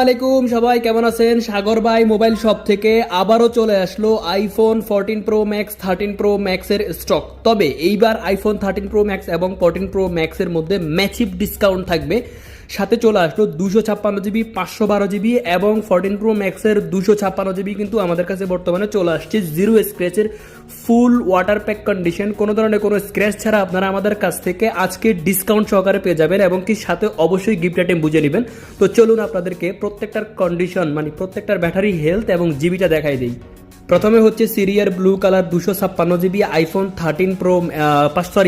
আলাইকুম, সবাই কেমন আছেন? সাগর ভাই মোবাইল শপ থেকে আবারও চলে আসলো আইফোন 14 প্রো ম্যাক্স 13 প্রো ম্যাক্সের স্টক। তবে এইবার আইফোন 13 প্রো ম্যাক্স এবং 14 প্রো ম্যাক্সের মধ্যে ম্যাসিভ ডিসকাউন্ট থাকবে। সাথে চলে আসলো 256 জিবি 512 জিবি এবং 14 প্রো ম্যাক্সের 256 জিবি কিন্তু আমাদের কাছে বর্তমানে চলে আসছে জিরো স্ক্র্যাচের ফুল ওয়াটার প্যাক কন্ডিশন। কোনো ধরনের কোনো স্ক্র্যাচ ছাড়া আপনারা আমাদের কাছ থেকে আজকে ডিসকাউন্ট সহকারে পেয়ে যাবেন এবং কি সাথে অবশ্যই গিফট আইটেম বুঝে নেবেন। তো চলুন আপনাদেরকে প্রত্যেকটার কন্ডিশন মানে প্রত্যেকটার ব্যাটারি হেলথ এবং জিবিটা দেখাই দিই। প্রথমে হচ্ছে সিরিয়ার blue colour 256 GB iPhone 13 pro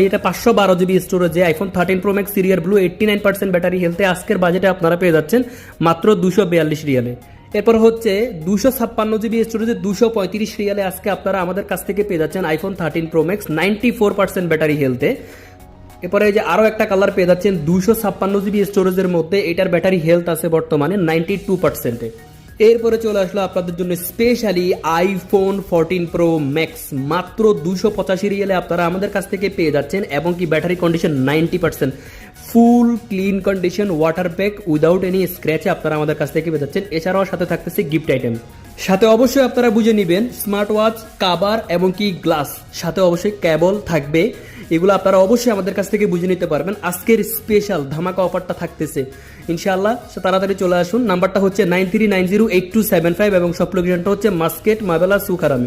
এটা 512 জিবি স্টোরেজে আইফোন 13 প্রো ম্যাক্স সিরিয়ার ব্লু 89% ব্যাটারি হেলথে আজকের বাজেটে আপনারা পেয়ে যাচ্ছেন মাত্র 242 রিয়ালে। এরপর হচ্ছে 256 জিবি স্টোরেজে 235 রিয়ালে আজকে আপনারা আমাদের কাছ থেকে পেয়ে যাচ্ছেন আইফোন 13 প্রো ম্যাক্স 94% ব্যাটারি হেলথে। এরপরে এই যে আরও একটা কালার পেয়ে যাচ্ছেন 256 জিবি স্টোরেজের মধ্যে, এটার ব্যাটারি হেলথ আছে বর্তমানে 92%-এ। এরপরে চলে আসলো আপনাদের জন্য স্পেশালি আইফোন 14 প্রো ম্যাক্স মাত্র 285 রিয়ালে আপনারা আমাদের কাছ থেকে পেয়ে যাচ্ছেন এবং কি battery condition 90%, full clean condition, water pack without any স্ক্র্যাচে আপনারা আমাদের কাছ থেকে পেয়ে যাচ্ছেন। এছাড়াও সাথে থাকতেছে গিফট আইটেম। সাথে অবশ্যই আপনারা বুঝে নেবেন স্মার্ট ওয়াচ, কাভার এবং কি গ্লাস, সাথে অবশ্যই কেবল থাকবে। এগুলো আপনারা অবশ্যই আমাদের কাছ থেকে বুঝে নিতে পারবেন। আজকের স্পেশাল ধামাকা অফারটা থাকতেছে ইনশাআল্লাহ, তাড়াতাড়ি চলে আসুন। নাম্বারটা হচ্ছে 93908275 এবং সব লোকেশনটা হচ্ছে মাস্কেট, মাবেলা, সুখারামি।